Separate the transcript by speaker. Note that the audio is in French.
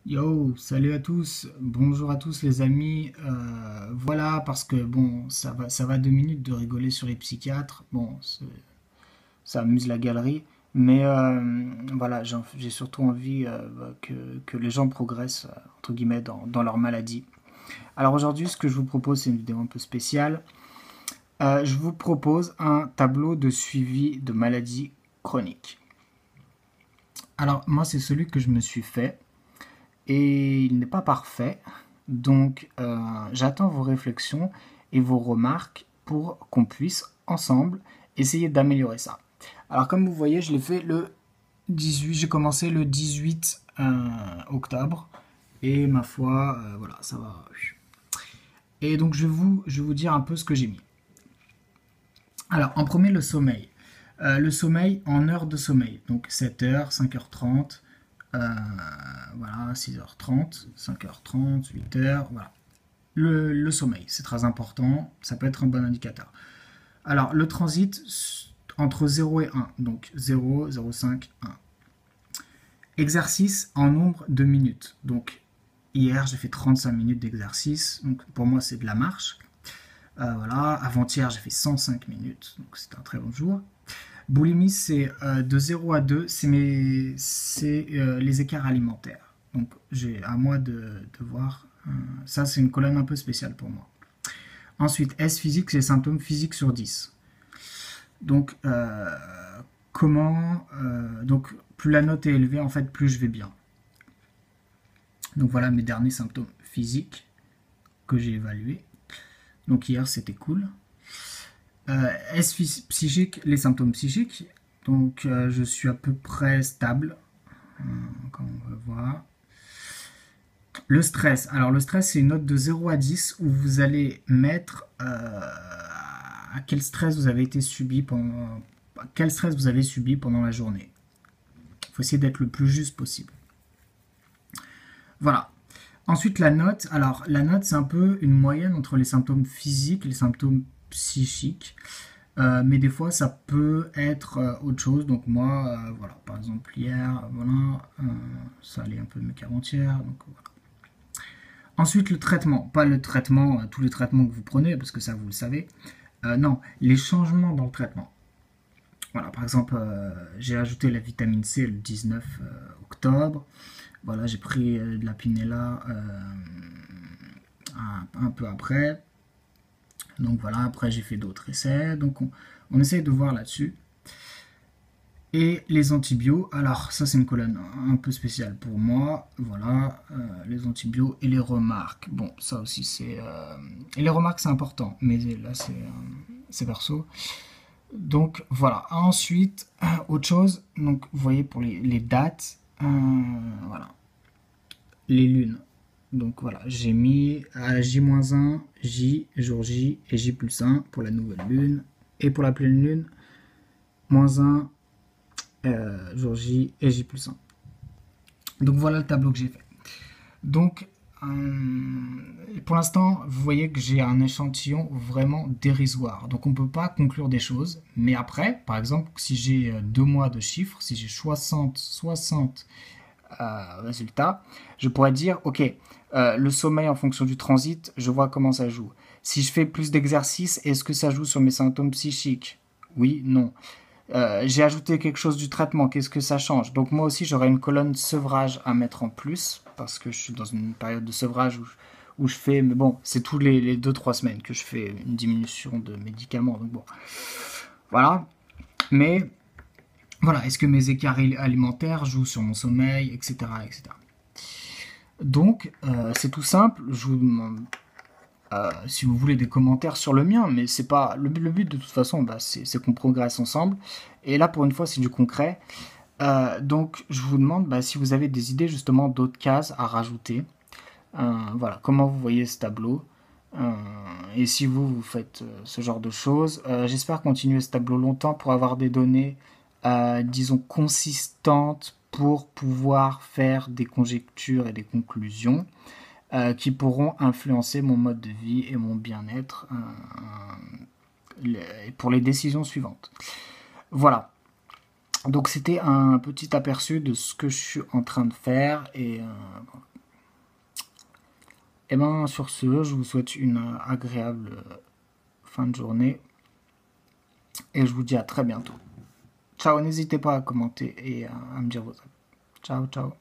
Speaker 1: Yo, salut à tous, bonjour à tous les amis. Voilà, parce que bon, ça va 2 minutes de rigoler sur les psychiatres. Bon, ça amuse la galerie, mais voilà, j'ai surtout envie que les gens progressent entre guillemets dans leur maladie. Alors aujourd'hui, ce que je vous propose, c'est une vidéo un peu spéciale. Je vous propose un tableau de suivi de maladies chroniques. Alors moi, c'est celui que je me suis fait. Et il n'est pas parfait. Donc j'attends vos réflexions et vos remarques pour qu'on puisse ensemble essayer d'améliorer ça. Alors comme vous voyez, je l'ai fait le 18, j'ai commencé le 18 octobre et ma foi, voilà, ça va. Et donc je vais vous dire un peu ce que j'ai mis. Alors en premier, le sommeil. Le sommeil en heures de sommeil, donc 7h, 5h30, voilà, 6h30, 5h30, 8h, voilà. Le sommeil, c'est très important, ça peut être un bon indicateur. Alors, le transit entre 0 et 1, donc 0, 0,5, 1. Exercice en nombre de minutes. Donc, hier, j'ai fait 35 minutes d'exercice, donc pour moi, c'est de la marche. Voilà, avant-hier, j'ai fait 105 minutes, donc c'est un très bon jour. Boulimie, c'est de 0 à 2, c'est les écarts alimentaires. Donc, j'ai à moi de voir. Ça, c'est une colonne un peu spéciale pour moi. Ensuite, S physique, c'est les symptômes physiques sur 10. Donc, donc, plus la note est élevée, en fait, plus je vais bien. Donc, voilà mes derniers symptômes physiques que j'ai évalués. Donc, hier, c'était cool. S psychique, les symptômes psychiques. Donc, je suis à peu près stable. Comme on va voir. Le stress. Alors, le stress, c'est une note de 0 à 10 où vous allez mettre à quel stress vous avez été subi pendant. Quel stress vous avez subi pendant la journée. Il faut essayer d'être le plus juste possible. Voilà. Ensuite, la note. Alors, la note, c'est un peu une moyenne entre les symptômes physiques et les symptômes psychiques. Mais des fois, ça peut être autre chose. Donc moi, voilà, par exemple, hier, voilà, ça allait un peu mieux qu'avant-hier. Donc voilà. Ensuite, le traitement. Pas le traitement, tous les traitements que vous prenez, parce que ça, vous le savez. Non, les changements dans le traitement. Voilà, par exemple, j'ai ajouté la vitamine C le 19 octobre. Voilà, j'ai pris de la Pinella un peu après. Donc voilà, après j'ai fait d'autres essais. Donc on essaye de voir là-dessus. Et les antibiotiques, alors ça c'est une colonne un peu spéciale pour moi. Voilà, les antibiotiques et les remarques. Bon, ça aussi c'est... Et les remarques c'est important, mais là c'est perso. Donc voilà, ensuite, autre chose, donc vous voyez pour les dates, voilà, les lunes. Donc voilà, j'ai mis à J-1, J, jour J et J plus 1 pour la nouvelle lune. Et pour la pleine lune, moins 1, jour J et J plus 1. Donc voilà le tableau que j'ai fait. Donc pour l'instant, vous voyez que j'ai un échantillon vraiment dérisoire. Donc on ne peut pas conclure des choses. Mais après, par exemple, si j'ai 2 mois de chiffres, si j'ai 60 résultats, je pourrais dire, ok, le sommeil en fonction du transit, je vois comment ça joue. Si je fais plus d'exercices, est-ce que ça joue sur mes symptômes psychiques? Oui, non. J'ai ajouté quelque chose du traitement, qu'est-ce que ça change? Donc moi aussi, j'aurais une colonne sevrage à mettre en plus, parce que je suis dans une période de sevrage où je fais, mais bon, c'est tous les 2-3 semaines que je fais une diminution de médicaments, donc bon, voilà. Mais voilà, est-ce que mes écarts alimentaires jouent sur mon sommeil, etc., etc. Donc, c'est tout simple. Je vous demande si vous voulez des commentaires sur le mien, mais c'est pas le but de toute façon, bah, c'est qu'on progresse ensemble. Et là, pour une fois, c'est du concret. Donc, je vous demande bah, si vous avez des idées justement d'autres cases à rajouter. Voilà, comment vous voyez ce tableau. Et si vous faites ce genre de choses, j'espère continuer ce tableau longtemps pour avoir des données, disons, consistantes pour pouvoir faire des conjectures et des conclusions qui pourront influencer mon mode de vie et mon bien-être pour les décisions suivantes. Voilà. Donc c'était un petit aperçu de ce que je suis en train de faire et Et ben sur ce, je vous souhaite une agréable fin de journée et je vous dis à très bientôt. Ciao, n'hésitez pas à commenter et à me dire vos avis. Ciao, ciao.